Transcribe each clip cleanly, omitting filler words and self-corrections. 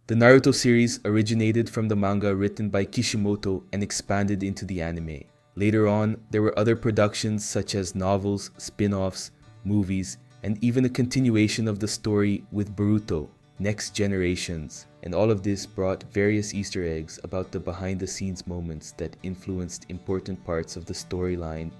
The Naruto series originated from the manga written by Kishimoto and expanded into the anime. Later on, there were other productions such as novels, spin-offs, movies, and even a continuation of the story with Boruto, Next Generations. And all of this brought various Easter eggs about the behind-the-scenes moments that influenced important parts of the storyline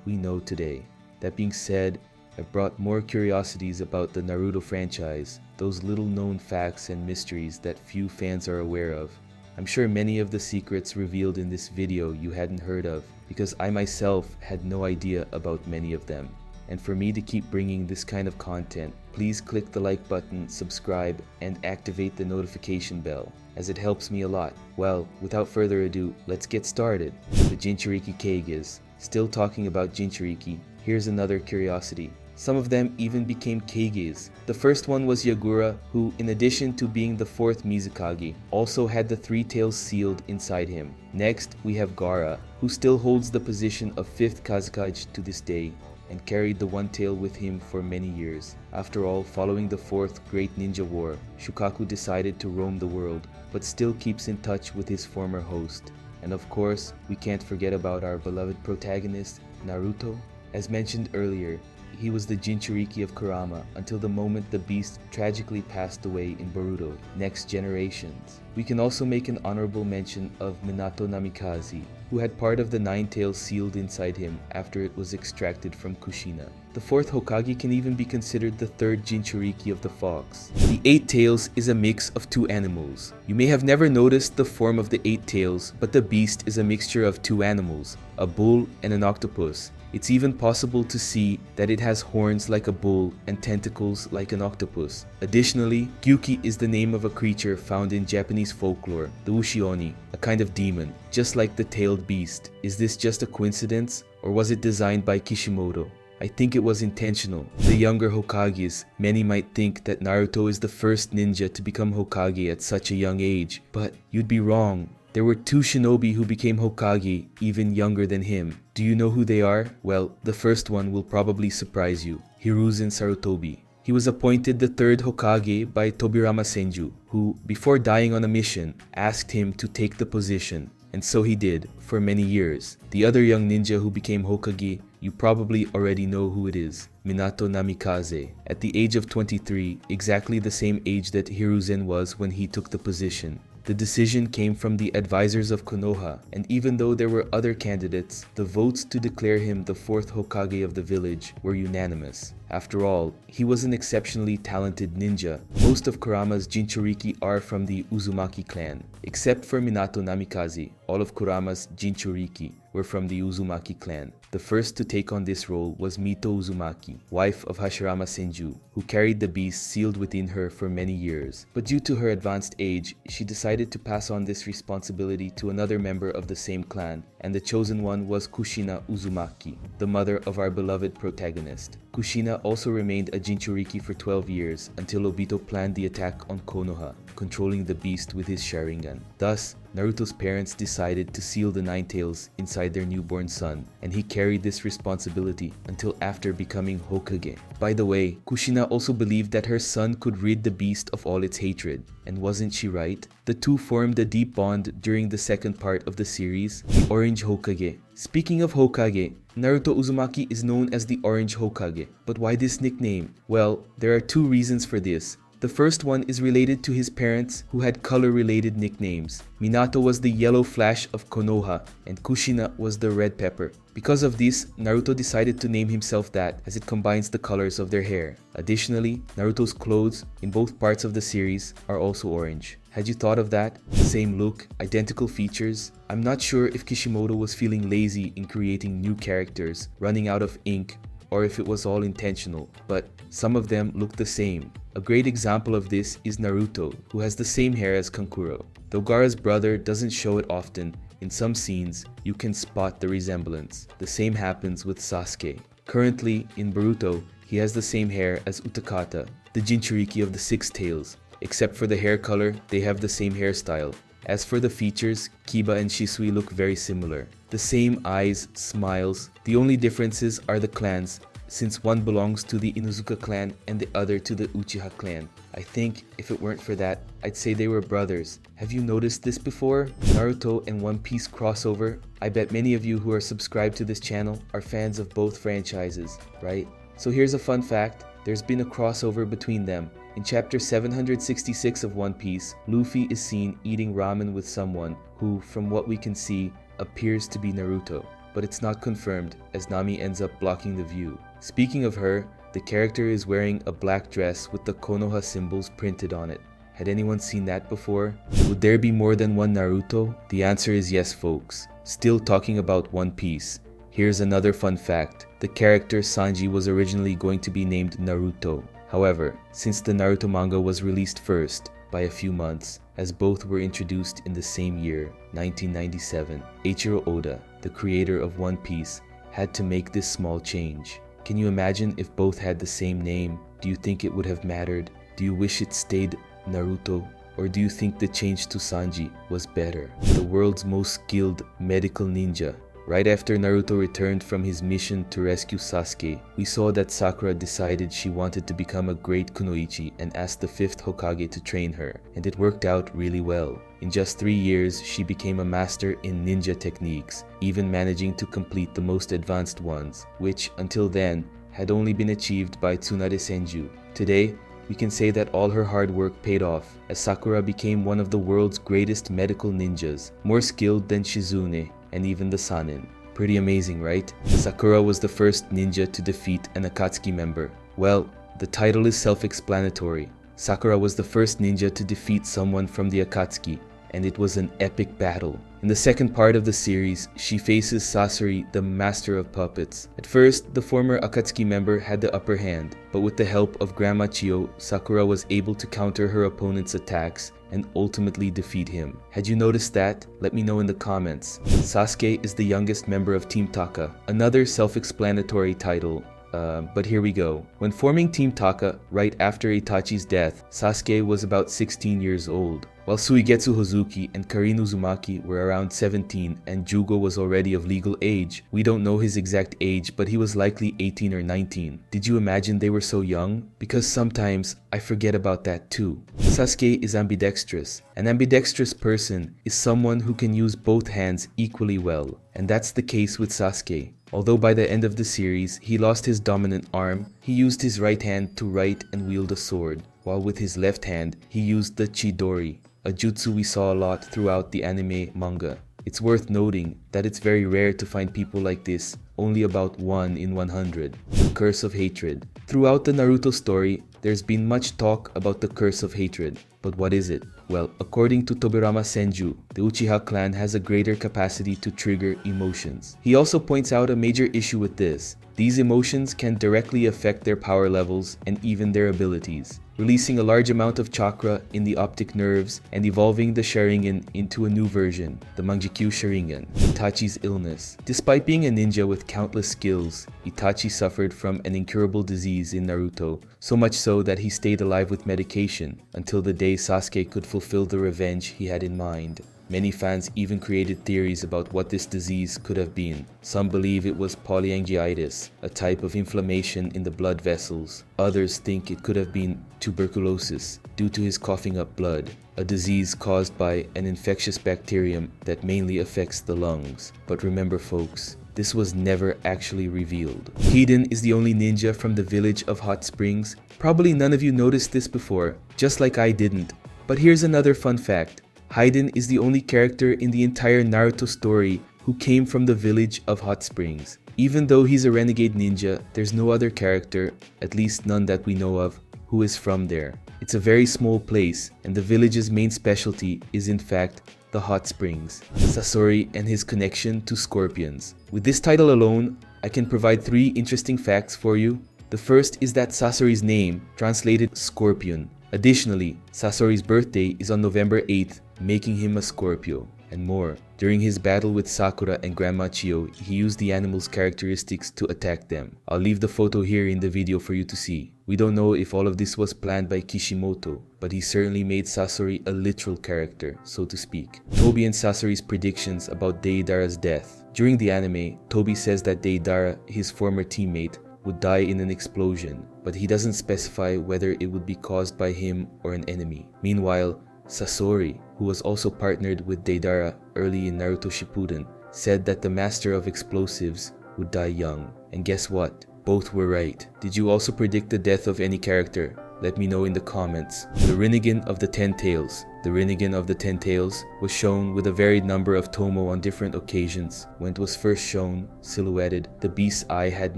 we know today. That being said, I've brought more curiosities about the Naruto franchise, those little known facts and mysteries that few fans are aware of. I'm sure many of the secrets revealed in this video you hadn't heard of, because I myself had no idea about many of them. And for me to keep bringing this kind of content, please click the like button, subscribe, and activate the notification bell, as it helps me a lot. Well, without further ado, let's get started. The Jinchuriki Kages. Still talking about Jinchuriki, here's another curiosity. Some of them even became Kages. The first one was Yagura, who, in addition to being the 4th Mizukage, also had the 3 tails sealed inside him. Next, we have Gaara, who still holds the position of 5th Kazekage to this day, and carried the 1 tail with him for many years. After all, following the 4th Great Ninja War, Shukaku decided to roam the world, but still keeps in touch with his former host. And of course, we can't forget about our beloved protagonist, Naruto. As mentioned earlier, he was the Jinchuriki of Kurama until the moment the beast tragically passed away in Boruto, Next Generations. We can also make an honorable mention of Minato Namikaze, who had part of the 9 tails sealed inside him after it was extracted from Kushina. The 4th Hokage can even be considered the 3rd Jinchuriki of the Fox. The 8 tails is a mix of 2 animals. You may have never noticed the form of the 8 tails, but the beast is a mixture of 2 animals, a bull and an octopus. It's even possible to see that it has horns like a bull and tentacles like an octopus. Additionally, Gyuki is the name of a creature found in Japanese folklore, the Ushioni, a kind of demon, just like the tailed beast. Is this just a coincidence, or was it designed by Kishimoto? I think it was intentional. The younger Hokages, many might think that Naruto is the first ninja to become Hokage at such a young age, but you'd be wrong. There were 2 shinobi who became Hokage even younger than him. Do you know who they are? Well, the first one will probably surprise you. Hiruzen Sarutobi. He was appointed the 3rd Hokage by Tobirama Senju, who, before dying on a mission, asked him to take the position. And so he did, for many years. The other young ninja who became Hokage, you probably already know who it is. Minato Namikaze. At the age of 23, exactly the same age that Hiruzen was when he took the position. The decision came from the advisors of Konoha, and even though there were other candidates, the votes to declare him the 4th Hokage of the village were unanimous. After all, he was an exceptionally talented ninja. Most of Kurama's Jinchuriki are from the Uzumaki clan. Except for Minato Namikaze, all of Kurama's Jinchuriki were from the Uzumaki clan. The first to take on this role was Mito Uzumaki, wife of Hashirama Senju, who carried the beast sealed within her for many years. But due to her advanced age, she decided to pass on this responsibility to another member of the same clan, and the chosen one was Kushina Uzumaki, the mother of our beloved protagonist. Kushina also remained a Jinchuriki for 12 years until Obito planned the attack on Konoha, controlling the beast with his Sharingan. Thus, Naruto's parents decided to seal the 9 tails inside their newborn son, and he carried this responsibility until after becoming Hokage. By the way, Kushina also believed that her son could rid the beast of all its hatred. And wasn't she right? The two formed a deep bond during the second part of the series, the Orange Hokage. Speaking of Hokage, Naruto Uzumaki is known as the Orange Hokage. But why this nickname? Well, there are 2 reasons for this. The first one is related to his parents who had color-related nicknames. Minato was the Yellow Flash of Konoha and Kushina was the Red Pepper. Because of this, Naruto decided to name himself that as it combines the colors of their hair. Additionally, Naruto's clothes in both parts of the series are also orange. Had you thought of that? Same look, identical features? I'm not sure if Kishimoto was feeling lazy in creating new characters, running out of ink, or if it was all intentional, but some of them look the same. A great example of this is Naruto, who has the same hair as Kankuro. Though Gaara's brother doesn't show it often, in some scenes you can spot the resemblance. The same happens with Sasuke. Currently, in Boruto, he has the same hair as Utakata, the Jinchuriki of the 6 tails. Except for the hair color, they have the same hairstyle. As for the features, Kiba and Shisui look very similar. The same eyes, smiles, the only differences are the clans, since one belongs to the Inuzuka clan and the other to the Uchiha clan. I think if it weren't for that, I'd say they were brothers. Have you noticed this before? Naruto and One Piece crossover? I bet many of you who are subscribed to this channel are fans of both franchises, right? So here's a fun fact. There's been a crossover between them. In chapter 766 of One Piece, Luffy is seen eating ramen with someone who, from what we can see, appears to be Naruto. But it's not confirmed, as Nami ends up blocking the view. Speaking of her, the character is wearing a black dress with the Konoha symbols printed on it. Had anyone seen that before? Would there be more than one Naruto? The answer is yes, folks. Still talking about One Piece. Here's another fun fact. The character Sanji was originally going to be named Naruto. However, since the Naruto manga was released first, by a few months, as both were introduced in the same year, 1997, Eiichiro Oda, the creator of One Piece, had to make this small change. Can you imagine if both had the same name? Do you think it would have mattered? Do you wish it stayed Naruto? Or do you think the change to Sanji was better? The world's most skilled medical ninja. Right after Naruto returned from his mission to rescue Sasuke, we saw that Sakura decided she wanted to become a great kunoichi and asked the 5th Hokage to train her, and it worked out really well. In just 3 years, she became a master in ninja techniques, even managing to complete the most advanced ones, which, until then, had only been achieved by Tsunade Senju. Today, we can say that all her hard work paid off, as Sakura became one of the world's greatest medical ninjas, more skilled than Shizune, and even the Sannin. Pretty amazing, right? Sakura was the first ninja to defeat an Akatsuki member. Well, the title is self-explanatory. Sakura was the first ninja to defeat someone from the Akatsuki, and it was an epic battle. In the second part of the series, she faces Sasori, the master of puppets. At first, the former Akatsuki member had the upper hand, but with the help of Grandma Chio, Sakura was able to counter her opponent's attacks and ultimately defeat him. Had you noticed that? Let me know in the comments. Sasuke is the youngest member of Team Taka, another self-explanatory title. But here we go. When forming Team Taka, right after Itachi's death, Sasuke was about 16 years old, while Suigetsu Hozuki and Karin Uzumaki were around 17 and Jugo was already of legal age. We don't know his exact age, but he was likely 18 or 19. Did you imagine they were so young? Because sometimes I forget about that too. Sasuke is ambidextrous. An ambidextrous person is someone who can use both hands equally well, and that's the case with Sasuke. Although by the end of the series, he lost his dominant arm, he used his right hand to write and wield a sword, while with his left hand, he used the Chidori, a jutsu we saw a lot throughout the anime manga. It's worth noting that it's very rare to find people like this, only about 1 in 100. The Curse of Hatred. Throughout the Naruto story, there's been much talk about the Curse of Hatred. But what is it? Well, according to Tobirama Senju, the Uchiha clan has a greater capacity to trigger emotions. He also points out a major issue with this. These emotions can directly affect their power levels and even their abilities, releasing a large amount of chakra in the optic nerves and evolving the Sharingan into a new version, the Mangekyou Sharingan, Itachi's illness. Despite being a ninja with countless skills, Itachi suffered from an incurable disease in Naruto, so much so that he stayed alive with medication until the day Sasuke could fulfill the revenge he had in mind. Many fans even created theories about what this disease could have been. Some believe it was polyangiitis, a type of inflammation in the blood vessels. Others think it could have been tuberculosis due to his coughing up blood, a disease caused by an infectious bacterium that mainly affects the lungs. But remember folks, this was never actually revealed. Hiden is the only ninja from the village of Hot Springs. Probably none of you noticed this before, just like I didn't. But here's another fun fact. Hiden is the only character in the entire Naruto story who came from the village of Hot Springs. Even though he's a renegade ninja, there's no other character, at least none that we know of, who is from there. It's a very small place, and the village's main specialty is in fact the hot springs. Sasori and his connection to scorpions. With this title alone, I can provide 3 interesting facts for you. The first is that Sasori's name translated scorpion. Additionally, Sasori's birthday is on November 8th, making him a Scorpio, and more. During his battle with Sakura and Grandma Chio, he used the animal's characteristics to attack them. I'll leave the photo here in the video for you to see. We don't know if all of this was planned by Kishimoto, but he certainly made Sasori a literal character, so to speak. Tobi and Sasori's predictions about Deidara's death. During the anime, Tobi says that Deidara, his former teammate, would die in an explosion, but he doesn't specify whether it would be caused by him or an enemy. Meanwhile, Sasori, who was also partnered with Deidara early in Naruto Shippuden, said that the master of explosives would die young. And guess what? Both were right. Did you also predict the death of any character? Let me know in the comments. The Rinnegan of the Ten Tails. The Rinnegan of the Ten Tails was shown with a varied number of tomo on different occasions. When it was first shown, silhouetted, the beast's eye had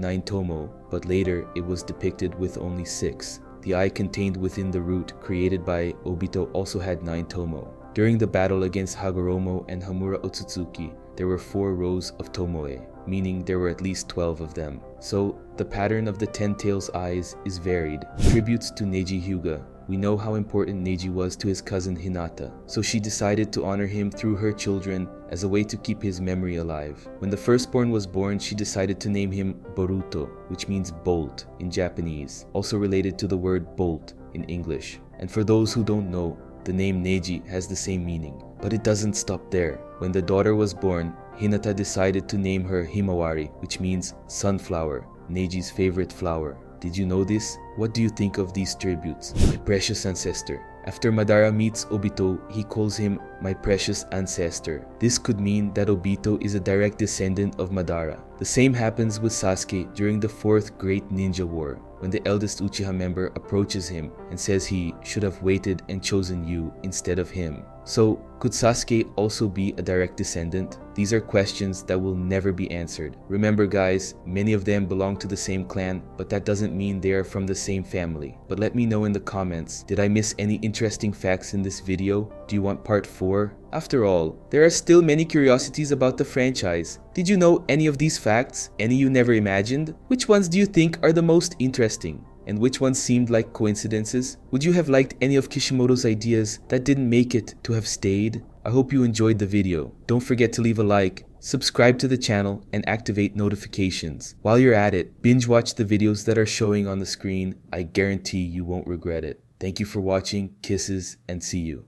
9 tomo, but later it was depicted with only 6. The eye contained within the root created by Obito also had 9 tomo. During the battle against Hagoromo and Hamura Otsutsuki, there were 4 rows of tomoe, meaning there were at least 12 of them. So, the pattern of the Ten Tails eyes is varied. Tributes to Neji Hyuga. We know how important Neji was to his cousin Hinata, so she decided to honor him through her children as a way to keep his memory alive. When the firstborn was born, she decided to name him Boruto, which means bolt in Japanese, also related to the word bolt in English. And for those who don't know, the name Neji has the same meaning. But it doesn't stop there. When the daughter was born, Hinata decided to name her Himawari, which means sunflower, Neji's favorite flower. Did you know this? What do you think of these tributes? My precious ancestor. After Madara meets Obito, he calls him my precious ancestor. This could mean that Obito is a direct descendant of Madara. The same happens with Sasuke during the 4th Great Ninja War, when the eldest Uchiha member approaches him and says he should have waited and chosen you instead of him. So, could Sasuke also be a direct descendant? These are questions that will never be answered. Remember guys, many of them belong to the same clan, but that doesn't mean they are from the same family. But let me know in the comments, did I miss any interesting facts in this video? Do you want part 4? After all, there are still many curiosities about the franchise. Did you know any of these facts? Any you never imagined? Which ones do you think are the most interesting? And which ones seemed like coincidences? Would you have liked any of Kishimoto's ideas that didn't make it to have stayed? I hope you enjoyed the video. Don't forget to leave a like, subscribe to the channel, and activate notifications. While you're at it, binge watch the videos that are showing on the screen. I guarantee you won't regret it. Thank you for watching, kisses, and see you.